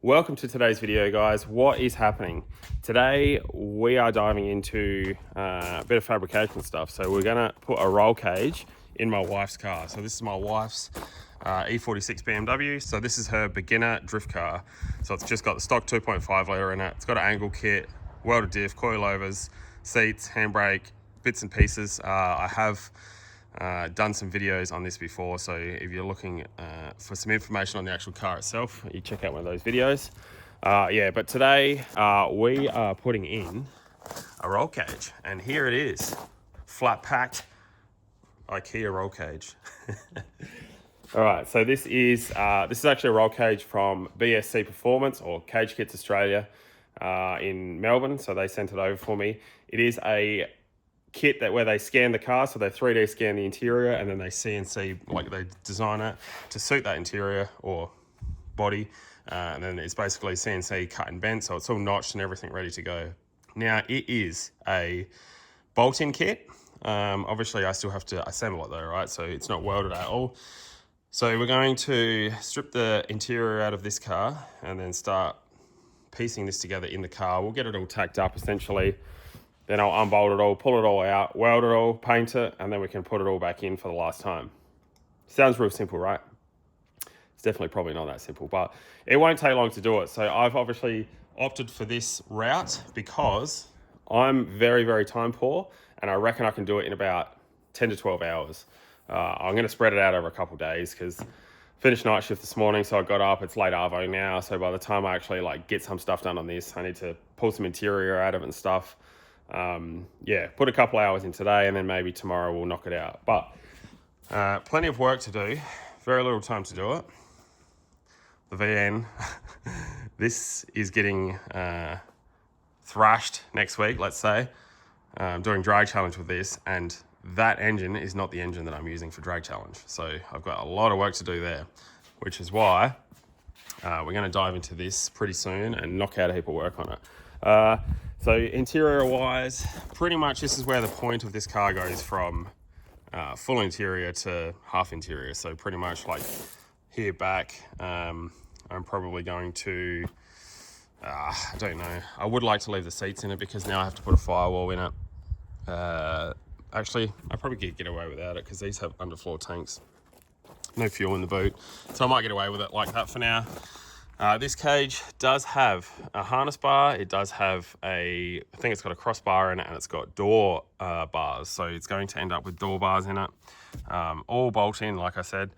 Welcome to today's video, guys. What is happening? Today we are diving into a bit of fabrication stuff. So we're gonna put a roll cage in my wife's car. So this is my wife's E46 BMW. So this is her beginner drift car. So it's just got the stock 2.5 litre in it. It's got an angle kit, welded diff, coilovers, seats, handbrake, bits and pieces. I have done some videos on this before, so if you're looking for some information on the actual car itself, you check out one of those videos. But today we are putting in a roll cage, and here it is, flat packed IKEA roll cage. All right, so this is actually a roll cage from BSC Performance, or Cage Kits Australia, in Melbourne. So they sent it over for me. It is a kit where they scan the car, so they 3D scan the interior and then they CNC, like they design it to suit that interior or body, and then it's basically CNC cut and bent, so it's all notched and everything ready to go. Now it is a bolt-in kit. Obviously I still have to assemble it though, right? So it's not welded at all. So we're going to strip the interior out of this car and then start piecing this together in the car. We'll get it all tacked up essentially. Then I'll unbolt it all, pull it all out, weld it all, paint it, and then we can put it all back in for the last time. Sounds real simple, right? It's definitely probably not that simple, but it won't take long to do it. So I've obviously opted for this route because I'm very, very time poor, and I reckon I can do it in about 10 to 12 hours. I'm gonna spread it out over a couple of days because finished night shift this morning, so I got up, it's late arvo now, so by the time I actually get some stuff done on this, I need to pull some interior out of it and stuff. Put a couple hours in today and then maybe tomorrow we'll knock it out, but plenty of work to do, very little time to do it. The VN this is getting thrashed next week, let's say. I'm doing drag challenge with this, and that engine is not the engine that I'm using for drag challenge, so I've got a lot of work to do there, which is why we're going to dive into this pretty soon and knock out a heap of work on it. So interior wise, pretty much this is where the point of this car goes from full interior to half interior. So pretty much like here back, I'm probably going to, I don't know. I would like to leave the seats in it because now I have to put a firewall in it. Actually, I probably could get away without it because these have underfloor tanks. No fuel in the boot. So I might get away with it like that for now. This cage does have a harness bar. It does have I think it's got a crossbar in it, and it's got door bars. So it's going to end up with door bars in it. All bolt in, like I said.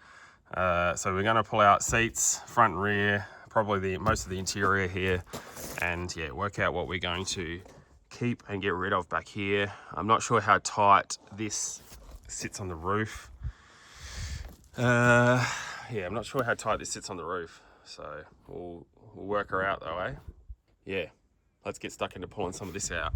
So we're going to pull out seats, front and rear, probably most of the interior here, and yeah, work out what we're going to keep and get rid of back here. I'm not sure how tight this sits on the roof. I'm not sure how tight this sits on the roof. So we'll work her out though, eh? Yeah, let's get stuck into pulling some of this out.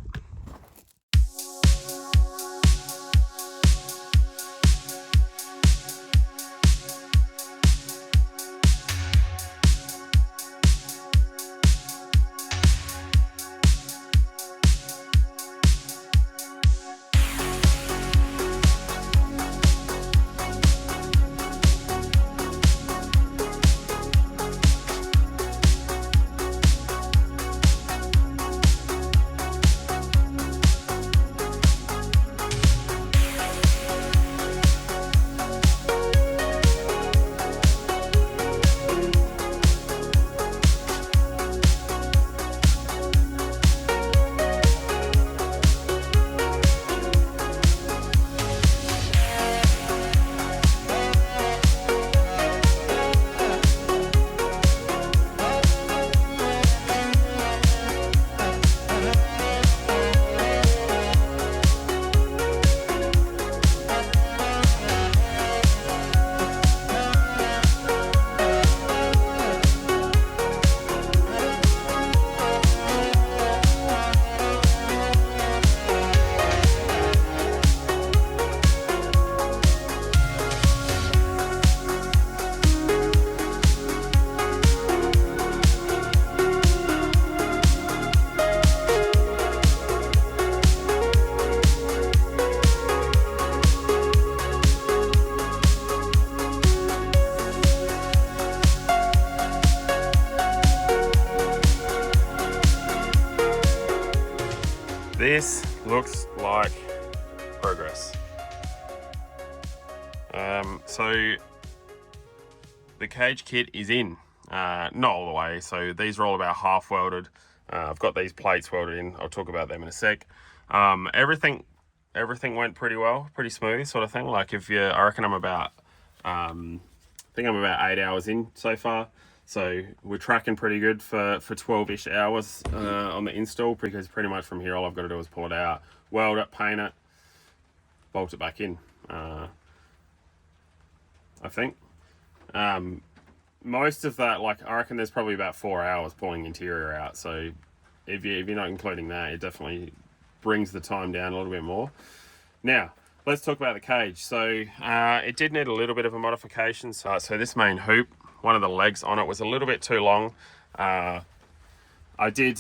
This looks like progress. So the cage kit is in, not all the way. So these are all about half welded. I've got these plates welded in. I'll talk about them in a sec. Everything went pretty well, pretty smooth sort of thing. Like I reckon I'm about, I think I'm about 8 hours in so far. So we're tracking pretty good for 12-ish hours on the install, because pretty much from here all I've got to do is pull it out, weld it, paint it, bolt it back in, I think. Most of that, like I reckon there's probably about 4 hours pulling interior out. So if you're not including that, it definitely brings the time down a little bit more. Now, let's talk about the cage. So it did need a little bit of a modification. So this main hoop, one of the legs on it was a little bit too long. I did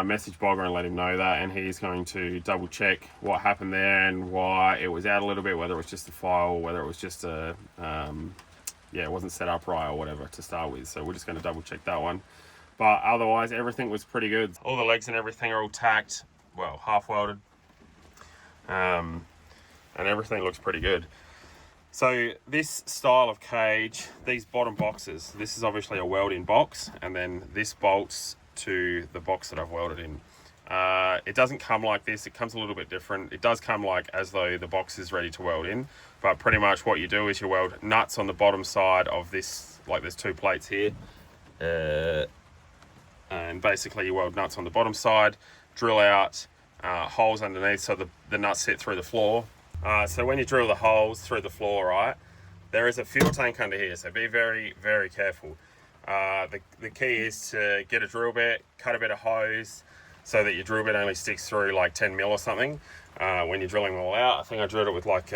message Bogger and let him know that, and he's going to double check what happened there and why it was out a little bit, whether it was just a file or whether it was just a, it wasn't set up right or whatever to start with. So we're just going to double check that one. But otherwise, everything was pretty good. All the legs and everything are all tacked, well, half welded. And everything looks pretty good. So this style of cage, these bottom boxes, this is obviously a weld-in box, and then this bolts to the box that I've welded in. It doesn't come like this, it comes a little bit different. It does come like as though the box is ready to weld in, but pretty much what you do is you weld nuts on the bottom side of this, like there's two plates here, and basically you weld nuts on the bottom side, drill out holes underneath so the nuts sit through the floor. So when you drill the holes through the floor, right, there is a fuel tank under here, so be very, very careful. The key is to get a drill bit, cut a bit of hose so that your drill bit only sticks through like 10 mil or something when you're drilling them all out. I think I drilled it with like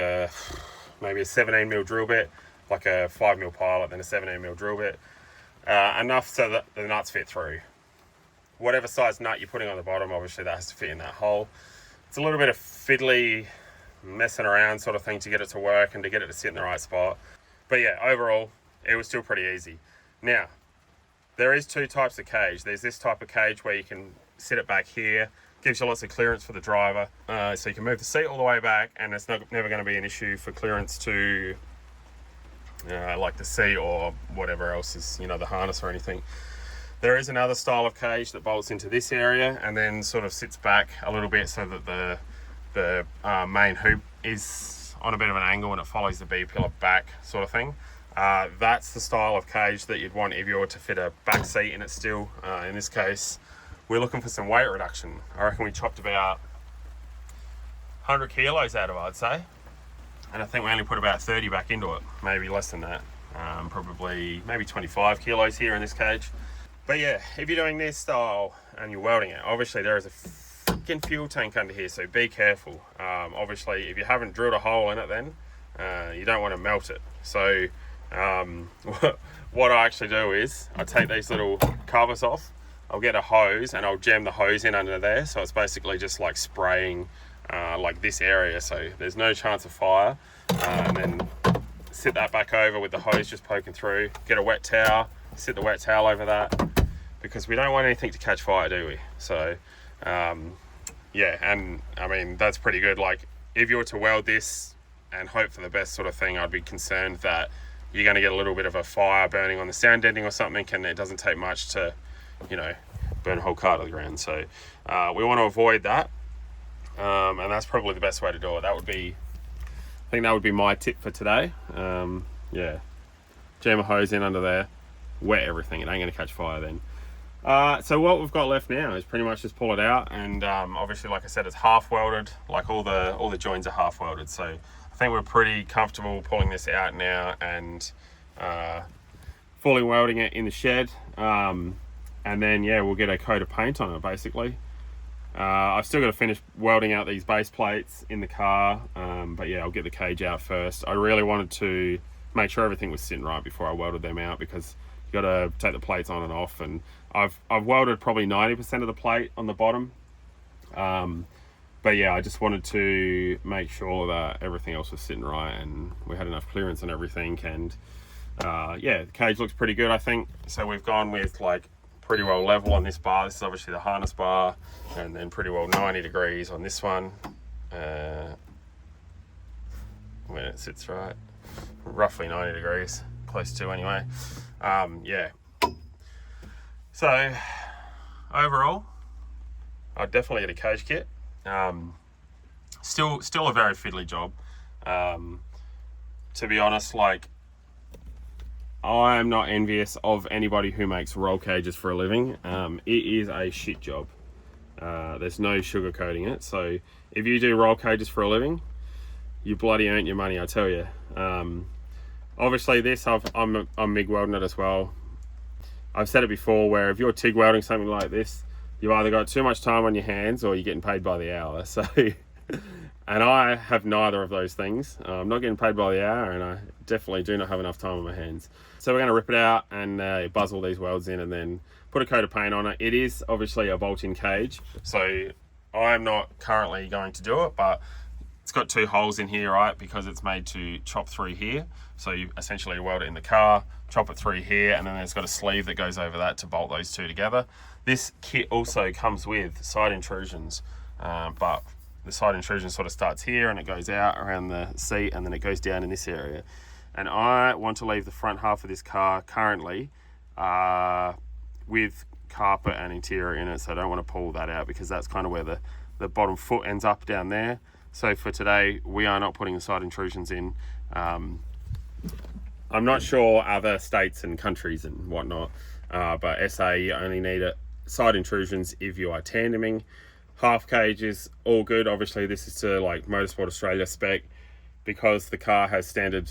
maybe a 17 mil drill bit, like a 5 mil pilot, then a 17 mil drill bit. Enough so that the nuts fit through. Whatever size nut you're putting on the bottom, obviously that has to fit in that hole. It's a little bit of fiddly messing around sort of thing to get it to work and to get it to sit in the right spot. But yeah, overall, it was still pretty easy. Now, there is two types of cage. There's this type of cage where you can sit it back here, gives you lots of clearance for the driver, so you can move the seat all the way back, and it's never going to be an issue for clearance to like the seat or whatever else is, the harness or anything. There is another style of cage that bolts into this area and then sort of sits back a little bit so that the main hoop is on a bit of an angle and it follows the B-pillar back sort of thing. That's the style of cage that you'd want if you were to fit a back seat in it still. In this case, we're looking for some weight reduction. I reckon we chopped about 100 kilos out of it, I'd say. And I think we only put about 30 back into it, maybe less than that. Probably maybe 25 kilos here in this cage. But yeah, if you're doing this style and you're welding it, obviously there is a fucking fuel tank under here, so be careful. Obviously, if you haven't drilled a hole in it, then you don't want to melt it. So what I actually do is I take these little covers off, I'll get a hose and I'll jam the hose in under there, so it's basically just like spraying like this area, so there's no chance of fire. And then sit that back over with the hose just poking through, get a wet towel, sit the wet towel over that, because we don't want anything to catch fire, do we? So yeah, and I mean that's pretty good. Like if you were to weld this and hope for the best sort of thing, I'd be concerned that you're going to get a little bit of a fire burning on the sound ending or something, and it doesn't take much to, burn a whole car to the ground. So we want to avoid that, and that's probably the best way to do it. I think that would be my tip for today. Yeah, jam a hose in under there, wet everything. It ain't going to catch fire then. So what we've got left now is pretty much just pull it out, and obviously, like I said, it's half welded. Like all the joins are half welded. So I think we're pretty comfortable pulling this out now and fully welding it in the shed. And then yeah, we'll get a coat of paint on it basically. I've still got to finish welding out these base plates in the car, but yeah, I'll get the cage out first. I really wanted to make sure everything was sitting right before I welded them out, because you got to take the plates on and off, and I've welded probably 90% of the plate on the bottom. But yeah, I just wanted to make sure that everything else was sitting right and we had enough clearance and everything. And yeah, the cage looks pretty good, I think. So we've gone with like pretty well level on this bar. This is obviously the harness bar, and then pretty well 90 degrees on this one. When it sits right, roughly 90 degrees, close to anyway. Yeah. So overall, I'd definitely get a cage kit. Still a very fiddly job. To be honest, like, I'm not envious of anybody who makes roll cages for a living. It is a shit job. There's no sugarcoating it. So if you do roll cages for a living, you bloody earned your money, I tell you. Obviously this, I'm MIG welding it as well. I've said it before, where if you're TIG welding something like this, you've either got too much time on your hands or you're getting paid by the hour. So, and I have neither of those things. I'm not getting paid by the hour, and I definitely do not have enough time on my hands. So we're going to rip it out and buzz all these welds in and then put a coat of paint on it. It is obviously a bolt-in cage, so I'm not currently going to do it, but it's got 2 holes in here, right, because it's made to chop through here. So you essentially weld it in the car, chop it through here, and then there's got a sleeve that goes over that to bolt those 2 together. This kit also comes with side intrusions, but the side intrusion sort of starts here and it goes out around the seat, and then it goes down in this area. And I want to leave the front half of this car currently with carpet and interior in it, so I don't want to pull that out because that's kind of where the bottom foot ends up down there. So for today, we are not putting the side intrusions in. I'm not sure other states and countries and whatnot, but SA, you only need side intrusions if you are tandeming. Half cage is all good. Obviously this is to like Motorsport Australia spec, because the car has standard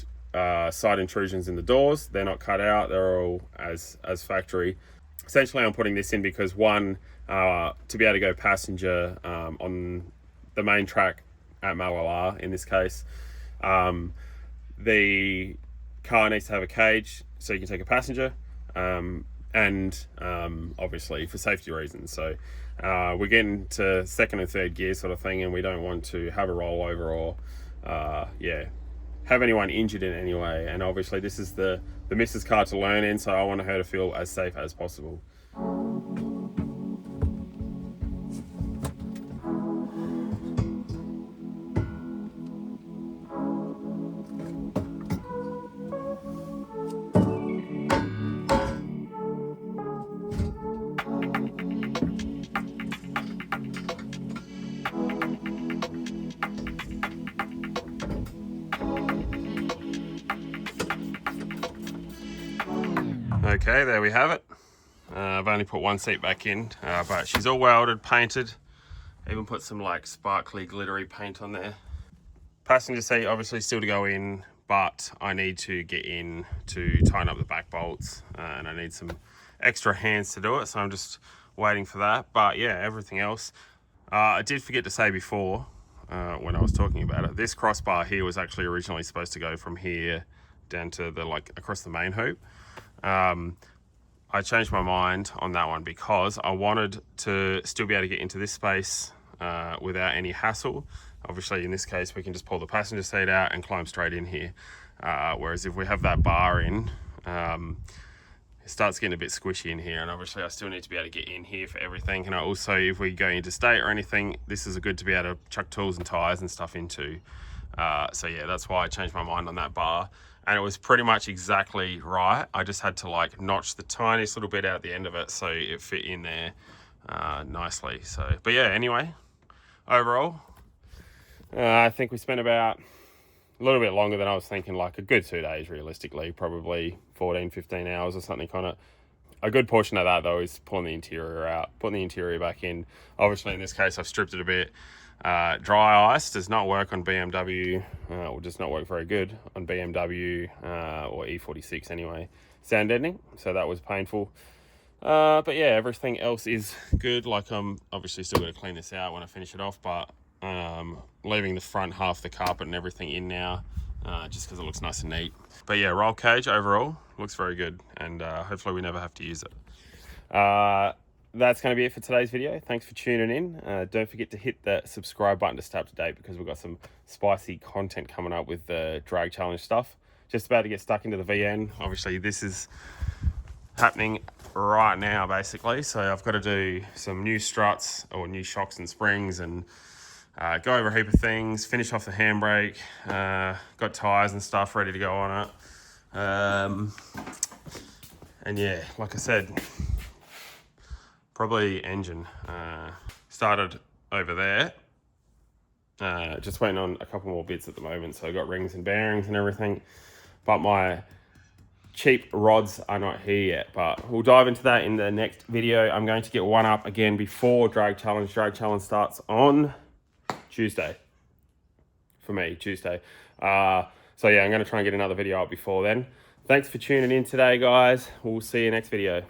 side intrusions in the doors. They're not cut out, they're all as factory. Essentially I'm putting this in because, one, to be able to go passenger on the main track at Mallala in this case, the car needs to have a cage so you can take a passenger, and obviously for safety reasons. So we're getting to second and third gear sort of thing, and we don't want to have a rollover or have anyone injured in any way. And obviously this is the missus car to learn in, so I want her to feel as safe as possible. Okay, there we have it. I've only put 1 seat back in, but she's all welded, painted, even put some like sparkly glittery paint on there. Passenger seat obviously still to go in, but I need to get in to tighten up the back bolts, and I need some extra hands to do it, so I'm just waiting for that. But yeah, everything else. I did forget to say before, when I was talking about it, this crossbar here was actually originally supposed to go from here down to the across the main hoop. I changed my mind on that one because I wanted to still be able to get into this space without any hassle. Obviously in this case we can just pull the passenger seat out and climb straight in here, whereas if we have that bar in, it starts getting a bit squishy in here, and obviously I still need to be able to get in here for everything. And I also, if we go interstate or anything, this is good to be able to chuck tools and tires and stuff into. So yeah, that's why I changed my mind on that bar, and it was pretty much exactly right. I just had to notch the tiniest little bit out the end of it so it fit in there nicely. So, but yeah, anyway, overall, I think we spent about a little bit longer than I was thinking, a good 2 days realistically, probably 14, 15 hours or something on it. A good portion of that though is pulling the interior out, putting the interior back in. Obviously in this case I've stripped it a bit. Dry ice does not work on BMW, or does not work very good on BMW or E46 anyway, sound deadening, so that was painful. But yeah, everything else is good. I'm obviously still going to clean this out when I finish it off, but leaving the front half, the carpet and everything in now, just because it looks nice and neat. But yeah, roll cage overall looks very good, and hopefully we never have to use it. That's going to be it for today's video. Thanks for tuning in. Don't forget to hit the subscribe button to stay up to date, because we've got some spicy content coming up with the drag challenge stuff. Just about to get stuck into the VN. Obviously this is happening right now, basically. So I've got to do some new struts or new shocks and springs and go over a heap of things, finish off the handbrake, got tyres and stuff ready to go on it. And yeah, like I said, probably engine. Started over there. Just waiting on a couple more bits at the moment. So I got rings and bearings and everything. But my cheap rods are not here yet. But we'll dive into that in the next video. I'm going to get one up again before Drag Challenge. Drag Challenge starts on Tuesday. For me, Tuesday. So yeah, I'm going to try and get another video up before then. Thanks for tuning in today, guys. We'll see you next video.